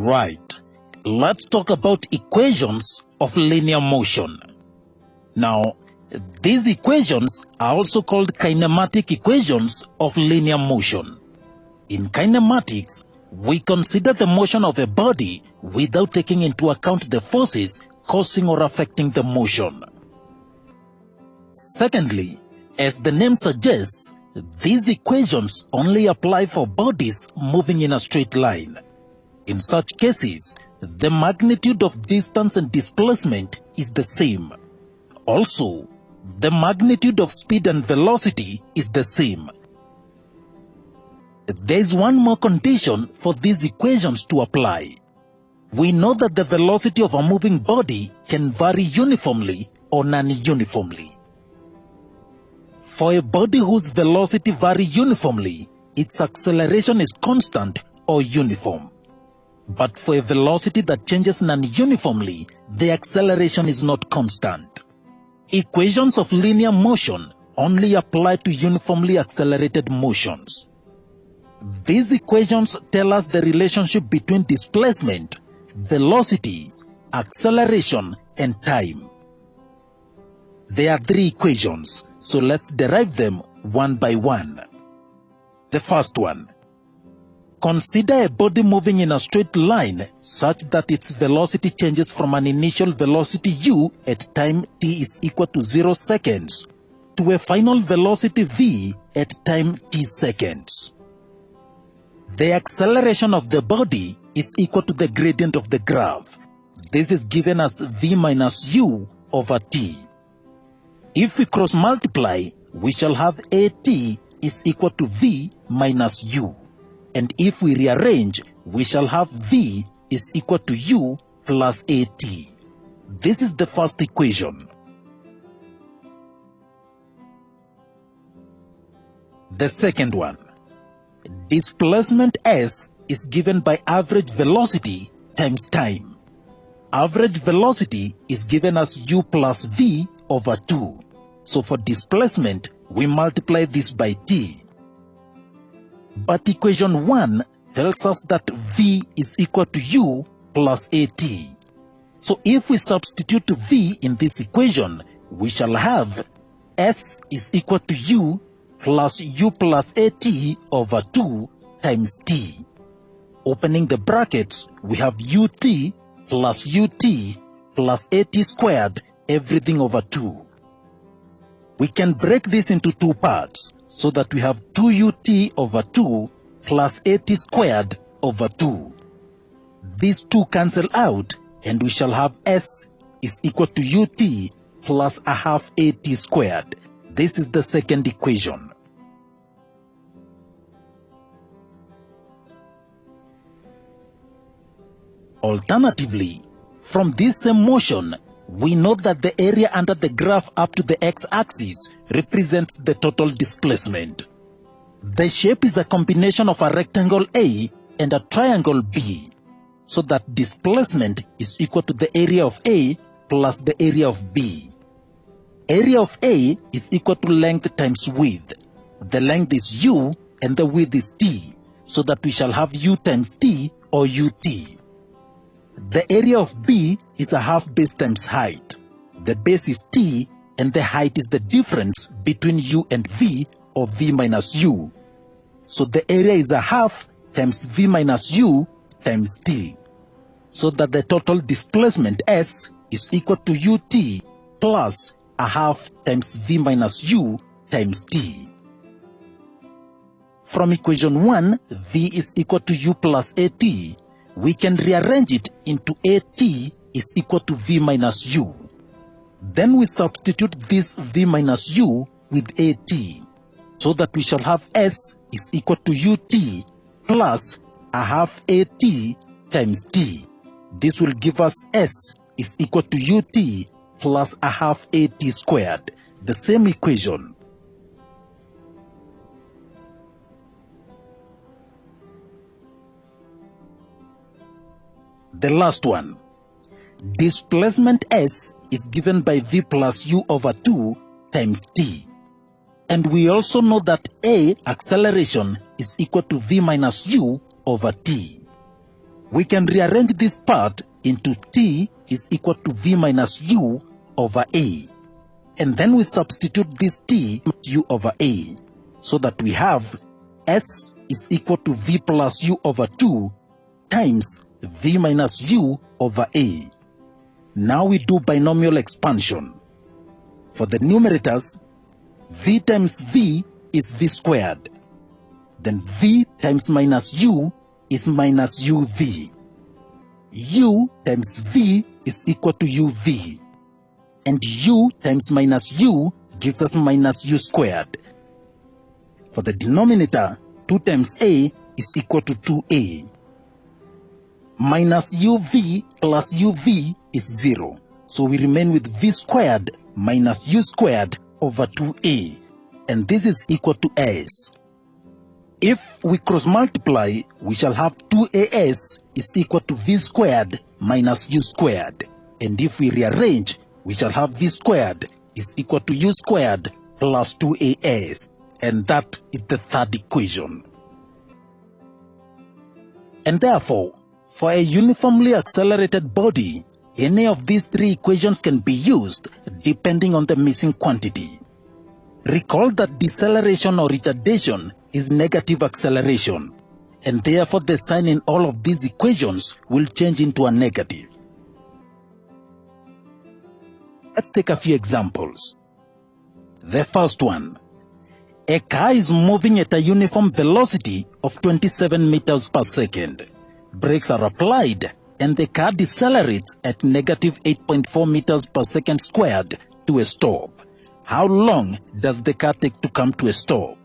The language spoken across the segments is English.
Right. Let's talk about equations of linear motion. Now, these equations are also called kinematic equations of linear motion. In kinematics, we consider the motion of a body without taking into account the forces causing or affecting the motion. Secondly, as the name suggests, these equations only apply for bodies moving in a straight line. In such cases, the magnitude of distance and displacement is the same. Also, the magnitude of speed and velocity is the same. There is one more condition for these equations to apply. We know that the velocity of a moving body can vary uniformly or non-uniformly. For a body whose velocity varies uniformly, its acceleration is constant or uniform. But for a velocity that changes non-uniformly, the acceleration is not constant. Equations of linear motion only apply to uniformly accelerated motions. These equations tell us the relationship between displacement, velocity, acceleration, and time. There are three equations, so let's derive them one by one. The first one. Consider a body moving in a straight line such that its velocity changes from an initial velocity u at time t is equal to 0 seconds to a final velocity v at time t seconds. The acceleration of the body is equal to the gradient of the graph. This is given as v minus u over t. If we cross multiply, we shall have at is equal to v minus u. And if we rearrange, we shall have v is equal to u plus at. This is the first equation. The second one. Displacement s is given by average velocity times time. Average velocity is given as u plus v over 2. So for displacement, we multiply this by t. But equation 1 tells us that v is equal to u plus at. So if we substitute v in this equation, we shall have s is equal to u plus at over 2 times t. Opening the brackets, we have ut plus at squared, everything over 2. We can break this into two parts, so that we have 2ut over 2 plus at squared over 2. These two cancel out, and we shall have s is equal to ut plus a half at squared. This is the second equation. Alternatively, from this same motion, we know that the area under the graph up to the x-axis represents the total displacement. The shape is a combination of a rectangle A and a triangle B, so that displacement is equal to the area of A plus the area of B. Area of A is equal to length times width. The length is u and the width is t, so that we shall have u times t or ut. The area of B is a half base times height. The base is t and the height is the difference between u and v, or v minus u. So the area is a half times v minus u times t, so that the total displacement s is equal to ut plus a half times v minus u times t. From equation 1, v is equal to u plus at. We can rearrange it into at is equal to v minus u. Then we substitute this v minus u with at, so that we shall have s is equal to ut plus a half at times t. This will give us s is equal to ut plus a half at squared, the same equation. The last one. Displacement s is given by v plus u over 2 times t. And we also know that a acceleration is equal to v minus u over t. We can rearrange this part into t is equal to v minus u over a. And then we substitute this t u over a, so that we have s is equal to v plus u over 2 times v minus u over a. Now we do binomial expansion. For the numerators, v times v is v squared. Then v times minus u is minus uv. U times v is equal to uv. And u times minus u gives us minus u squared. For the denominator, 2 times a is equal to 2a. Minus uv plus uv is 0. So we remain with v squared minus u squared over 2a. And this is equal to s. If we cross multiply, we shall have 2as is equal to v squared minus u squared. And if we rearrange, we shall have v squared is equal to u squared plus 2as. And that is the third equation. And therefore, for a uniformly accelerated body, any of these three equations can be used depending on the missing quantity. Recall that deceleration or retardation is negative acceleration, and therefore the sign in all of these equations will change into a negative. Let's take a few examples. The first one. A car is moving at a uniform velocity of 27 meters per second. Brakes are applied, and the car decelerates at negative 8.4 meters per second squared to a stop. How long does the car take to come to a stop?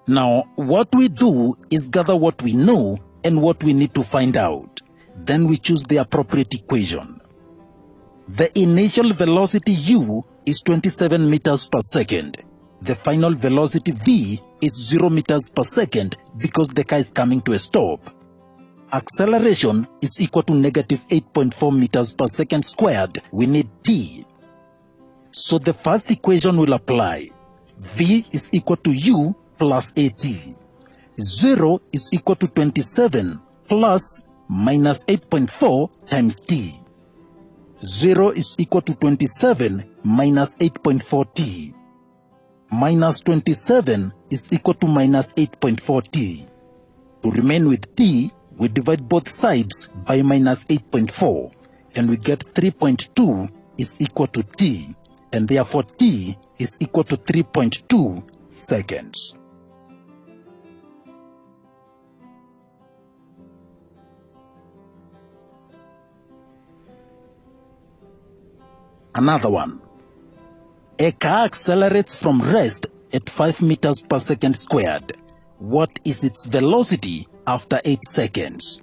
Now, what we do is gather what we know and what we need to find out. Then we choose the appropriate equation. The initial velocity u is 27 meters per second. The final velocity v is 0 meters per second because the car is coming to a stop. Acceleration is equal to negative 8.4 meters per second squared. We need t. So the first equation will apply. V is equal to u plus at. 0 is equal to 27 plus minus 8.4 times t. 0 is equal to 27 minus 8.4t. Minus 27 is equal to minus 8.4t. To remain with t, we divide both sides by minus 8.4, and we get 3.2 is equal to t, and therefore t is equal to 3.2 seconds. Another one. A car accelerates from rest at 5 meters per second squared. What is its velocity after 8 seconds?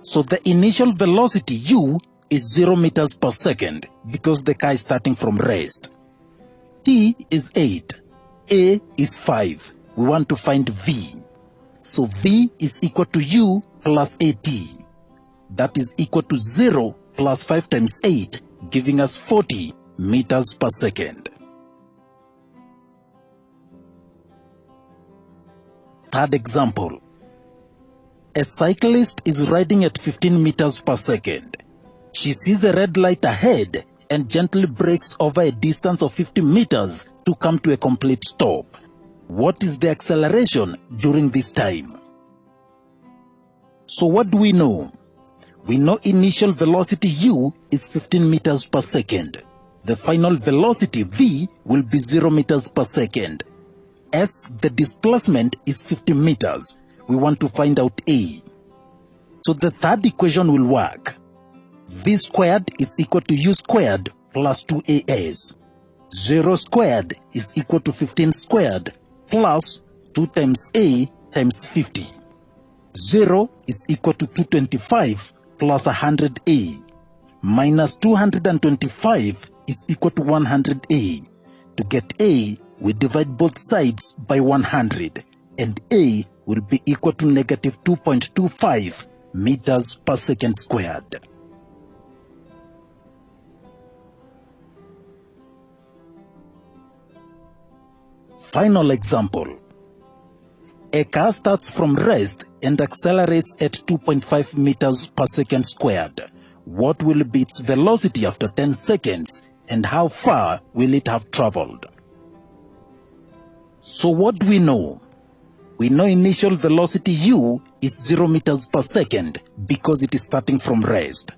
So the initial velocity u is 0 meters per second because the car is starting from rest. T is 8. A is 5. We want to find v. So v is equal to u plus at. That is equal to 0 plus 5 times 8, giving us 40 meters per second. Third example. A cyclist is riding at 15 meters per second. She sees a red light ahead and gently brakes over a distance of 50 meters to come to a complete stop. What is the acceleration during this time? So what do we know? We know initial velocity u is 15 meters per second. The final velocity v will be 0 meters per second. As the displacement is 50 meters, we want to find out a. So the third equation will work. V squared is equal to u squared plus 2as. 0 squared is equal to 15 squared plus 2 times a times 50. 0 is equal to 225 plus 100a. Minus 225 is equal to 100a. To get a, we divide both sides by 100, and a will be equal to negative 2.25 meters per second squared. Final example. A car starts from rest and accelerates at 2.5 meters per second squared. What will be its velocity after 10 seconds and how far will it have traveled? So what do we know? We know initial velocity u is 0 meters per second because it is starting from rest.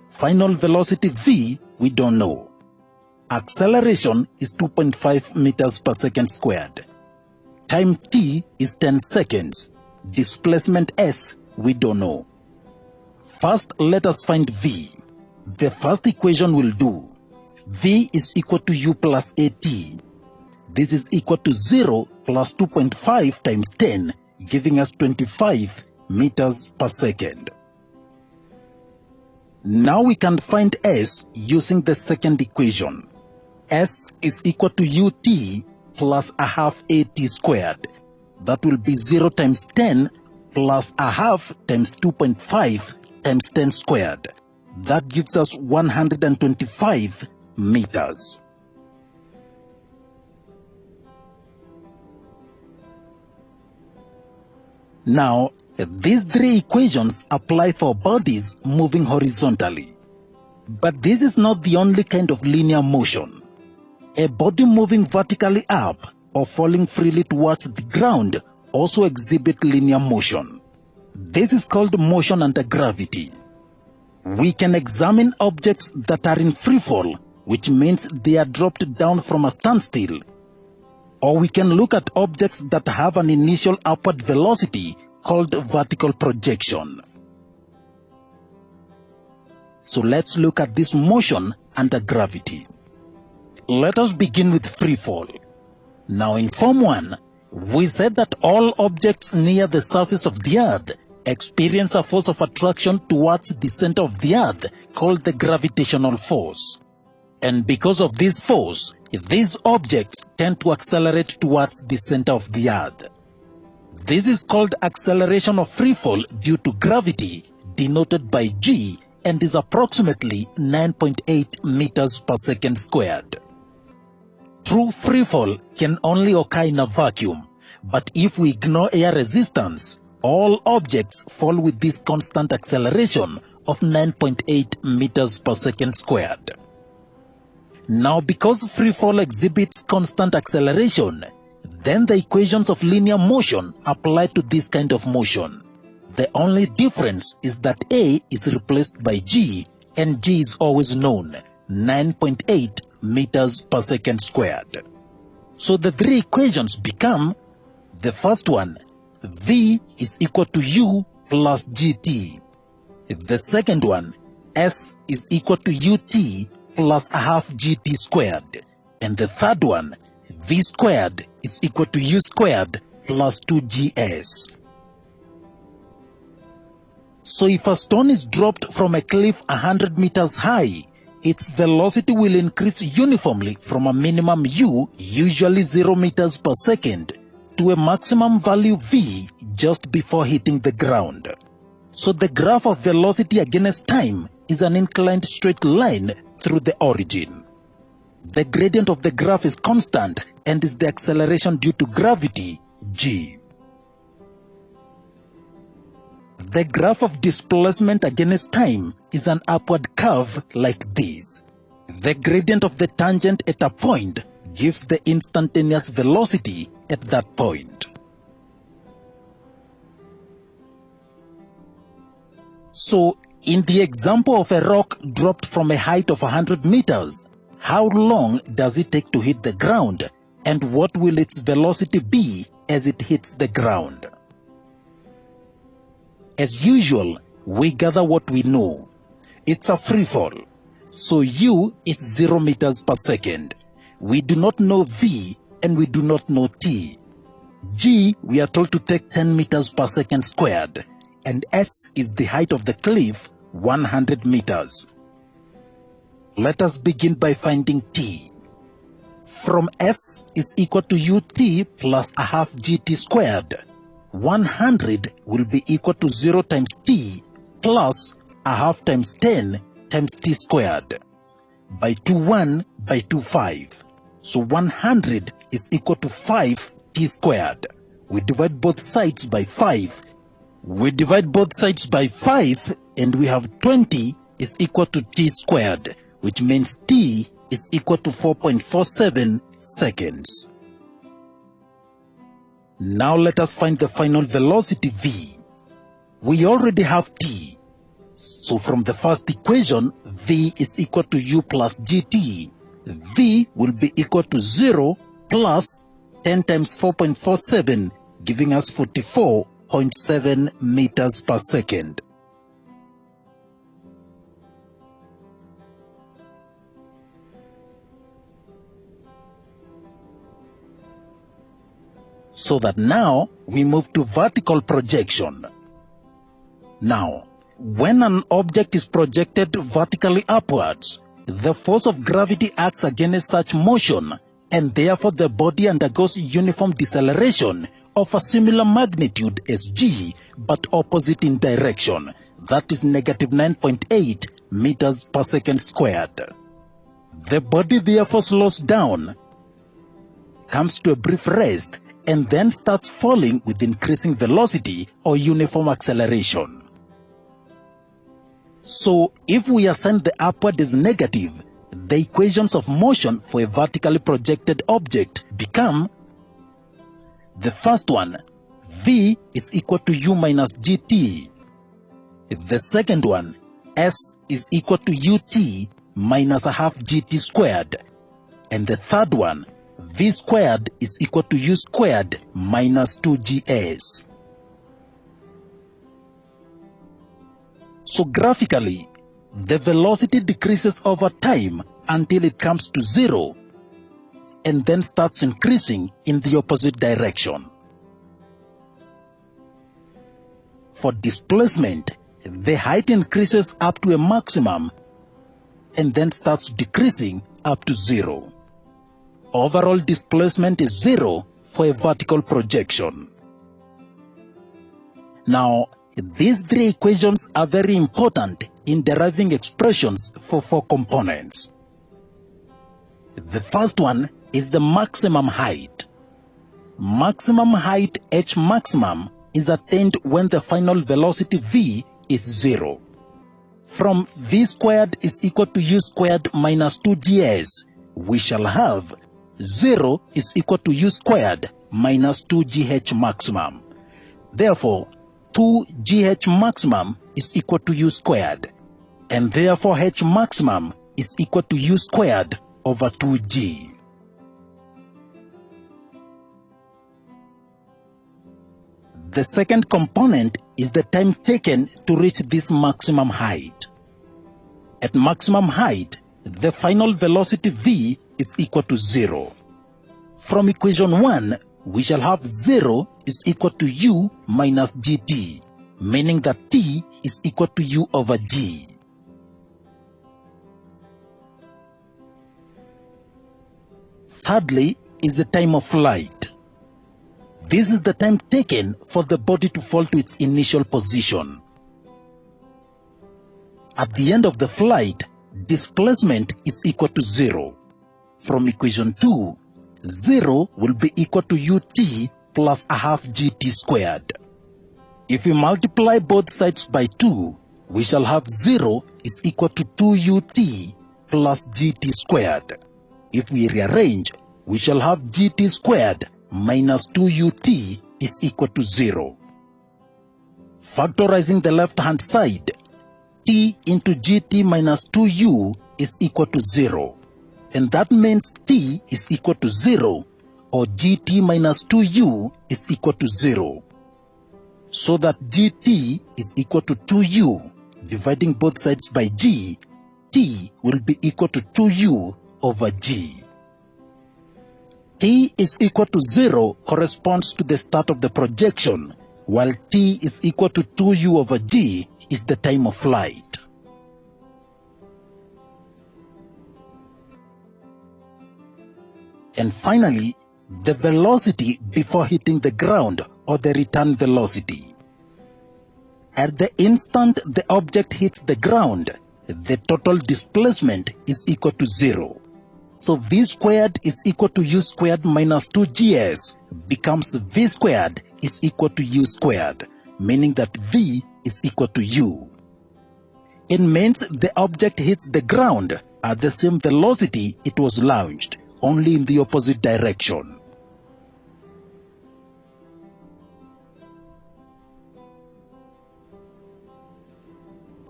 Final velocity v we don't know. Acceleration is 2.5 meters per second squared. Time t is 10 seconds. Displacement s we don't know. First, let us find v. The first equation will do. V is equal to u plus at. This is equal to 0 plus 2.5 times 10, giving us 25 meters per second. Now we can find s using the second equation. S is equal to ut plus a half at squared. That will be 0 times 10 plus a half times 2.5 times 10 squared. That gives us 125 meters. Now, these three equations apply for bodies moving horizontally. But this is not the only kind of linear motion. A body moving vertically up or falling freely towards the ground also exhibit linear motion. This is called motion under gravity. We can examine objects that are in free fall, which means they are dropped down from a standstill. Or we can look at objects that have an initial upward velocity called vertical projection. So let's look at this motion under gravity. Let us begin with free fall. Now in Form 1, we said that all objects near the surface of the earth experience a force of attraction towards the center of the earth called the gravitational force. And because of this force, these objects tend to accelerate towards the center of the earth. This is called acceleration of free fall due to gravity, denoted by g, and is approximately 9.8 meters per second squared. True free fall can only occur in a vacuum, but if we ignore air resistance, all objects fall with this constant acceleration of 9.8 meters per second squared. Now, because free fall exhibits constant acceleration, then the equations of linear motion apply to this kind of motion. The only difference is that a is replaced by g, and g is always known, 9.8 meters per second squared. So the three equations become, the first one, v is equal to u plus gt. The second one, s is equal to ut plus a half gt squared. And the third one, v squared is equal to u squared plus 2gs. So if a stone is dropped from a cliff 100 meters high, its velocity will increase uniformly from a minimum u, usually 0 meters per second, to a maximum value v just before hitting the ground. So the graph of velocity against time is an inclined straight line through the origin. The gradient of the graph is constant and is the acceleration due to gravity, g. The graph of displacement against time is an upward curve like this. The gradient of the tangent at a point gives the instantaneous velocity at that point. So, in the example of a rock dropped from a height of 100 meters, how long does it take to hit the ground, and what will its velocity be as it hits the ground? As usual, we gather what we know. It's a free fall. So u is 0 meters per second. We do not know v and we do not know t. G we are told to take 10 meters per second squared, and s is the height of the cliff, 100 meters. Let us begin by finding t. From s is equal to ut plus a half gt squared. 100 will be equal to 0 times t plus a half times 10 times t squared. By 2 1 by 2 5. So 100 is equal to 5 t squared. we divide both sides by 5. We divide both sides by 5 and we have 20 is equal to t squared, which means t is equal to 4.47 seconds. Now let us find the final velocity v. We already have t. So from the first equation, v is equal to u plus gt. V will be equal to 0 plus 10 times 4.47, giving us 44.7 meters per second. So that now we move to vertical projection. Now, when an object is projected vertically upwards, the force of gravity acts against such motion, and therefore the body undergoes uniform deceleration of a similar magnitude as g, but opposite in direction. That is negative 9.8 meters per second squared. The body therefore slows down, comes to a brief rest, and then starts falling with increasing velocity or uniform acceleration. So, if we assign the upward as negative, the equations of motion for a vertically projected object become: the first one, v is equal to u minus gt. The second one, s is equal to ut minus a half gt squared. And the third one, v squared is equal to u squared minus 2gs. So graphically, the velocity decreases over time until it comes to 0 and then starts increasing in the opposite direction. For displacement, the height increases up to a maximum and then starts decreasing up to 0. Overall displacement is 0 for a vertical projection. Now, these three equations are very important in deriving expressions for 4 components. The first one is the maximum height. Maximum height h maximum is attained when the final velocity v is 0. From v squared is equal to u squared minus 2gs, we shall have 0 is equal to u squared minus 2gh maximum. Therefore, 2gh maximum is equal to u squared, and therefore h maximum is equal to u squared over 2g. The second component is the time taken to reach this maximum height. At maximum height, the final velocity v is equal to 0. From equation 1, we shall have 0 is equal to u minus gt, meaning that t is equal to u over g. Thirdly is the time of flight. This is the time taken for the body to fall to its initial position. At the end of the flight, displacement is equal to 0. From equation 2, 0 will be equal to ut plus a half gt squared. If we multiply both sides by 2, we shall have 0 is equal to 2ut plus gt squared. If we rearrange, we shall have gt squared minus 2ut is equal to 0. Factorizing the left-hand side, t into gt minus 2u is equal to 0. And that means t is equal to 0, or gt minus 2u is equal to 0. So that gt is equal to 2u, dividing both sides by g, t will be equal to 2u over g. T is equal to 0 corresponds to the start of the projection, while t is equal to 2u over g is the time of flight. And finally, the velocity before hitting the ground, or the return velocity. At the instant the object hits the ground, the total displacement is equal to 0. So v squared is equal to u squared minus 2gs becomes v squared is equal to u squared, meaning that v is equal to u. It means the object hits the ground at the same velocity it was launched, only in the opposite direction.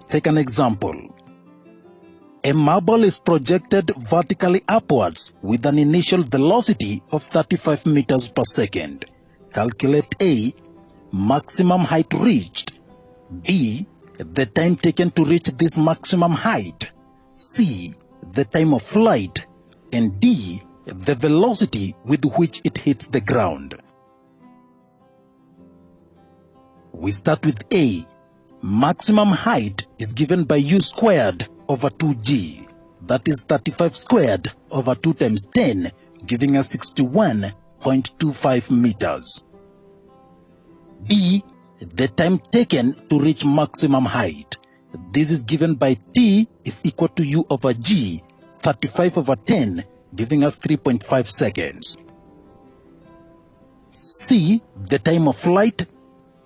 Let's take an example. A marble is projected vertically upwards with an initial velocity of 35 meters per second. Calculate A, maximum height reached; B, the time taken to reach this maximum height; C, the time of flight; and D, the velocity with which it hits the ground. We start with A. Maximum height is given by u squared over 2g, that is 35 squared over 2 times 10, giving us 61.25 meters. B, the time taken to reach maximum height. This is given by t is equal to u over g, 35 over 10, giving us 3.5 seconds. C, the time of flight.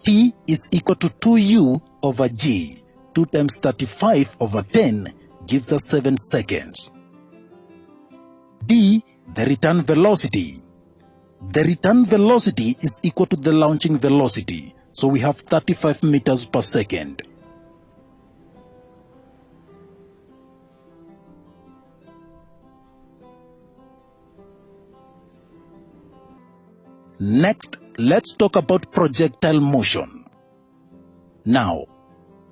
T is equal to 2u over g. 2 times 35 over 10 gives us 7 seconds. D, the return velocity. The return velocity is equal to the launching velocity, so we have 35 meters per second. Next, let's talk about projectile motion. Now,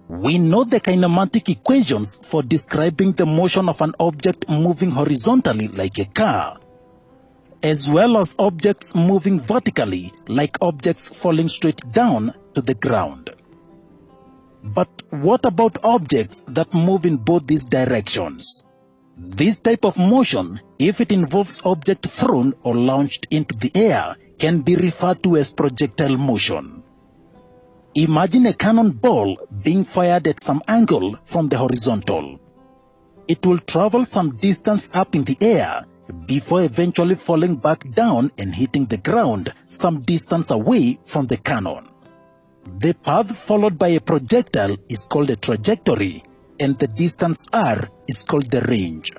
we know the kinematic equations for describing the motion of an object moving horizontally like a car, as well as objects moving vertically like objects falling straight down to the ground. But what about objects that move in both these directions? This type of motion, if it involves object thrown or launched into the air, can be referred to as projectile motion. Imagine a cannonball being fired at some angle from the horizontal. It will travel some distance up in the air before eventually falling back down and hitting the ground some distance away from the cannon. The path followed by a projectile is called a trajectory, and the distance r is called the range.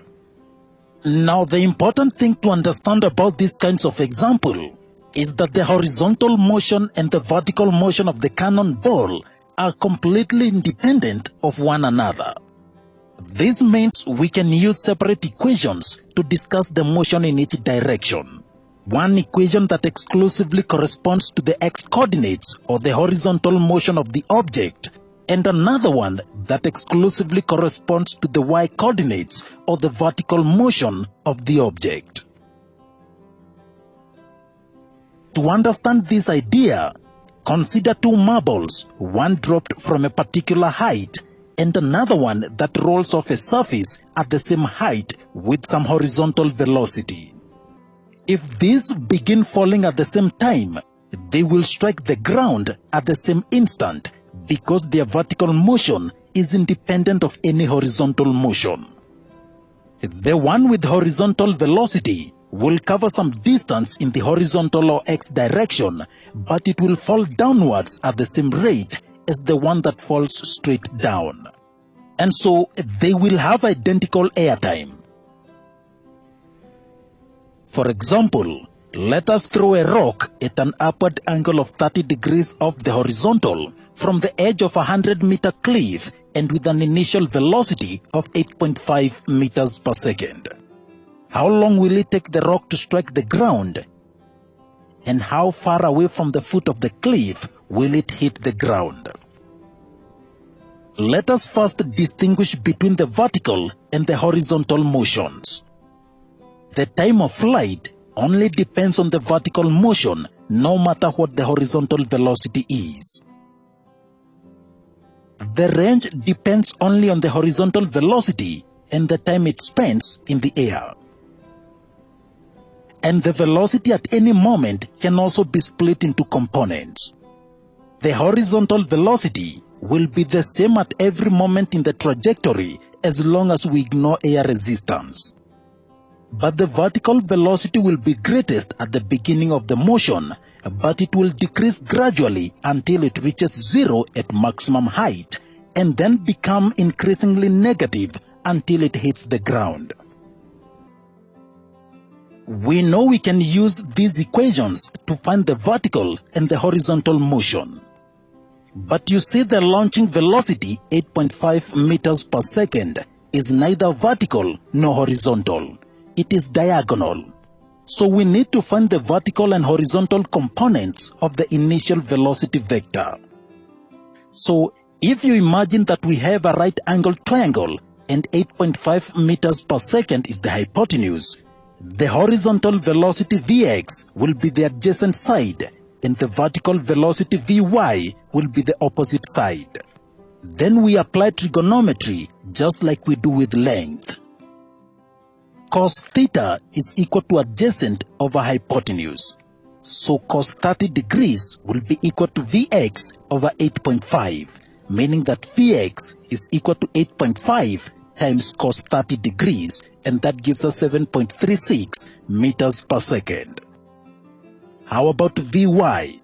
Now, the important thing to understand about these kinds of example is that the horizontal motion and the vertical motion of the cannonball are completely independent of one another. This means we can use separate equations to discuss the motion in each direction. One equation that exclusively corresponds to the x-coordinates or the horizontal motion of the object, and another one that exclusively corresponds to the y-coordinates or the vertical motion of the object. To understand this idea, consider two marbles, one dropped from a particular height and another one that rolls off a surface at the same height with some horizontal velocity. If these begin falling at the same time, they will strike the ground at the same instant because their vertical motion is independent of any horizontal motion. The one with horizontal velocity will cover some distance in the horizontal or x direction, but it will fall downwards at the same rate as the one that falls straight down. And so they will have identical airtime. For example, let us throw a rock at an upward angle of 30 degrees off the horizontal from the edge of a 100-meter cliff and with an initial velocity of 8.5 meters per second. How long will it take the rock to strike the ground? And how far away from the foot of the cliff will it hit the ground? Let us first distinguish between the vertical and the horizontal motions. The time of flight only depends on the vertical motion, no matter what the horizontal velocity is. The range depends only on the horizontal velocity and the time it spends in the air. And the velocity at any moment can also be split into components. The horizontal velocity will be the same at every moment in the trajectory as long as we ignore air resistance. But the vertical velocity will be greatest at the beginning of the motion but it will decrease gradually until it reaches zero at maximum height and then become increasingly negative until it hits the ground. We know we can use these equations to find the vertical and the horizontal motion. But you see, the launching velocity, 8.5 meters per second, is neither vertical nor horizontal. It is diagonal. So we need to find the vertical and horizontal components of the initial velocity vector. So if you imagine that we have a right angle triangle and 8.5 meters per second is the hypotenuse, the horizontal velocity Vx will be the adjacent side and the vertical velocity Vy will be the opposite side. Then we apply trigonometry just like we do with length. Cos theta is equal to adjacent over hypotenuse. So cos 30 degrees will be equal to Vx over 8.5, meaning that Vx is equal to 8.5 times cos 30 degrees, and that gives us 7.36 meters per second. How about Vy?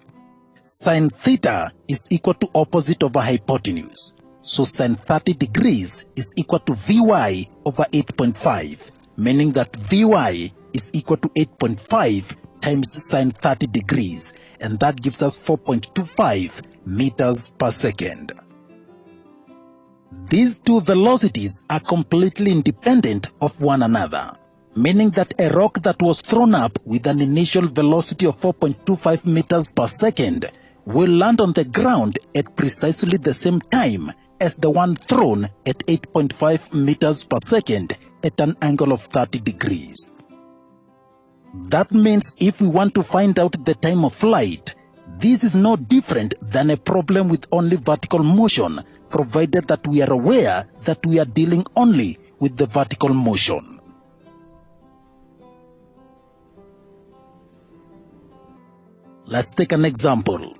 Sin theta is equal to opposite over hypotenuse. So sin 30 degrees is equal to Vy over 8.5, meaning that Vy is equal to 8.5 times sin 30 degrees, and that gives us 4.25 meters per second. These two velocities are completely independent of one another, meaning that a rock that was thrown up with an initial velocity of 4.25 meters per second will land on the ground at precisely the same time as the one thrown at 8.5 meters per second at an angle of 30 degrees. That means if we want to find out the time of flight, this is no different than a problem with only vertical motion, provided that we are aware that we are dealing only with the vertical motion. Let's take an example.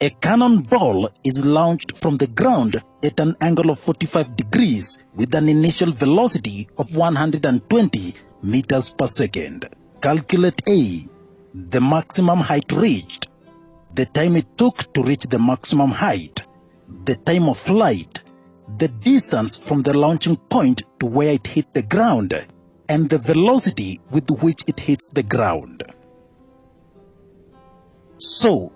A cannonball is launched from the ground at an angle of 45 degrees with an initial velocity of 120 meters per second. Calculate A, the maximum height reached, the time it took to reach the maximum height, the time of flight, the distance from the launching point to where it hit the ground, and the velocity with which it hits the ground. So,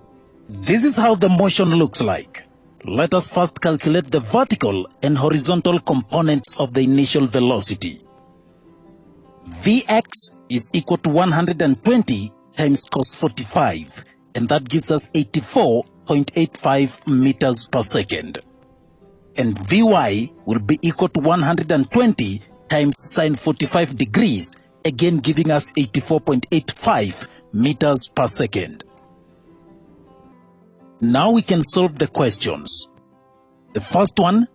this is how the motion looks like. Let us first calculate the vertical and horizontal components of the initial velocity. Vx is equal to 120 times cos 45, and that gives us 84.85 meters per second. And Vy will be equal to 120 times sin 45 degrees, again giving us 84.85 meters per second. Now we can solve the questions. The first one,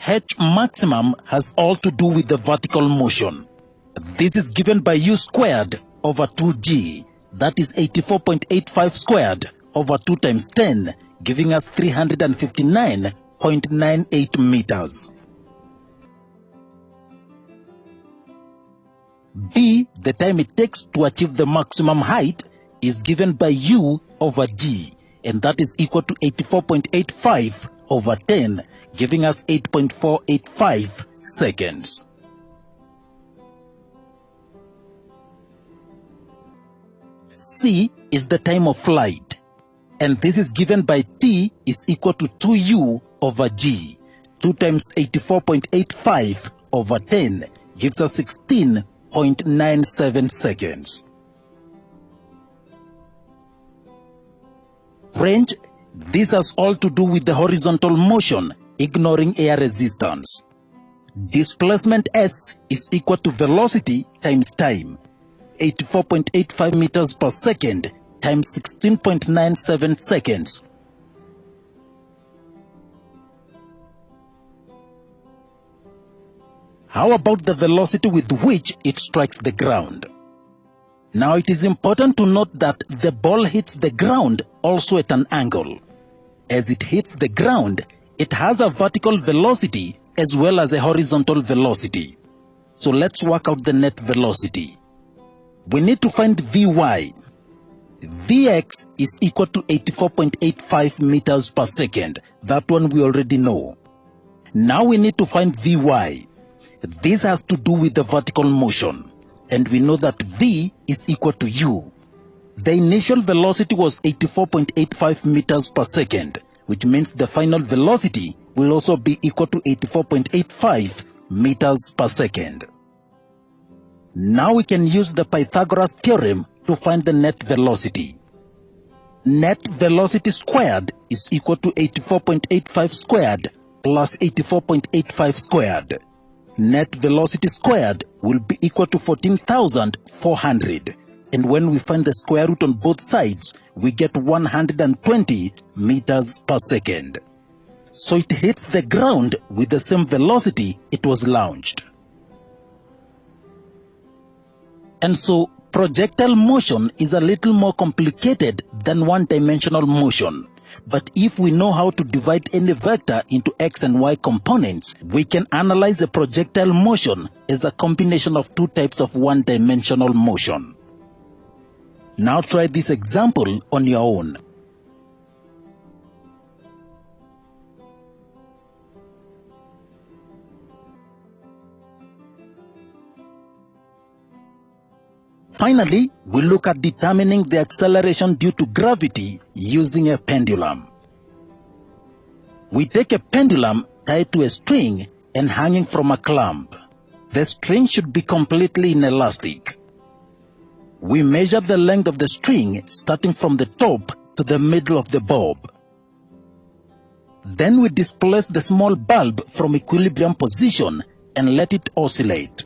H maximum has all to do with the vertical motion. This is given by u squared over 2g, that is 84.85 squared over 2 times 10, giving us 359.98 meters. B, the time it takes to achieve the maximum height, is given by u over g, and that is equal to 84.85 over 10, giving us 8.485 seconds. C is the time of flight, and this is given by t is equal to 2u over g. 2 times 84.85 over 10 gives us 16.97 seconds. Range, this has all to do with the horizontal motion, ignoring air resistance. Displacement s is equal to velocity times time. 84.85 meters per second times 16.97 seconds. How about the velocity with which it strikes the ground? Now it is important to note that the ball hits the ground also at an angle. As it hits the ground, it has a vertical velocity as well as a horizontal velocity. So let's work out the net velocity. We need to find Vy. Vx is equal to 84.85 meters per second. That one we already know. Now we need to find Vy. This has to do with the vertical motion, and we know that V is equal to U. The initial velocity was 84.85 meters per second, which means the final velocity will also be equal to 84.85 meters per second. Now we can use the Pythagoras theorem to find the net velocity. Net velocity squared is equal to 84.85 squared plus 84.85 squared. Net velocity squared will be equal to 14,400. And when we find the square root on both sides, we get 120 meters per second. So it hits the ground with the same velocity it was launched. And so projectile motion is a little more complicated than one-dimensional motion. But if we know how to divide any vector into x and y components, we can analyze a projectile motion as a combination of two types of one-dimensional motion. Now try this example on your own. Finally, we look at determining the acceleration due to gravity using a pendulum. We take a pendulum tied to a string and hanging from a clamp. The string should be completely inelastic. We measure the length of the string starting from the top to the middle of the bob. Then we displace the small bulb from equilibrium position and let it oscillate.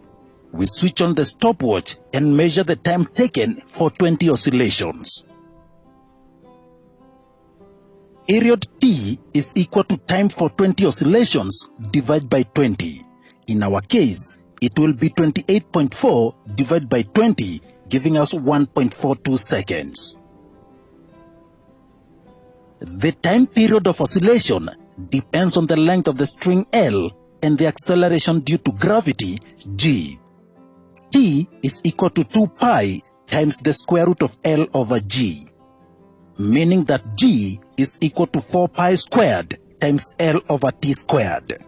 We switch on the stopwatch and measure the time taken for 20 oscillations. Period T is equal to time for 20 oscillations divided by 20. In our case, it will be 28.4 divided by 20, giving us 1.42 seconds. The time period of oscillation depends on the length of the string L and the acceleration due to gravity, G. T is equal to 2 pi times the square root of L over G, meaning that G is equal to 4 pi squared times L over T squared.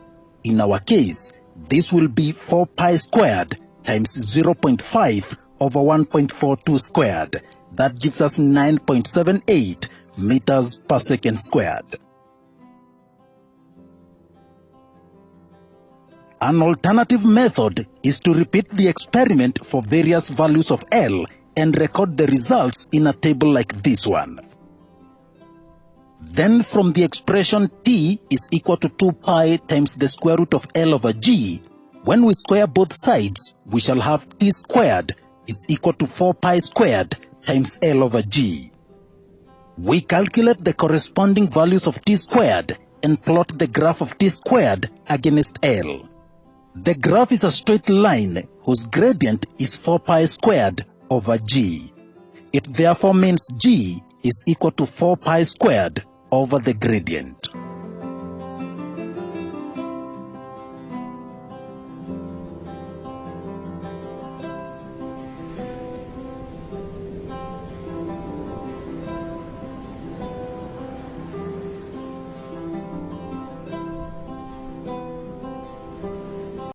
In our case, this will be 4 pi squared times 0.5 over 1.42 squared. That gives us 9.78 meters per second squared. An alternative method is to repeat the experiment for various values of L and record the results in a table like this one. Then from the expression T is equal to 2 pi times the square root of L over G, when we square both sides, we shall have T squared is equal to 4 pi squared times L over G. We calculate the corresponding values of T squared and plot the graph of T squared against L. The graph is a straight line whose gradient is 4 pi squared over G. It therefore means G is equal to 4 pi squared over the gradient.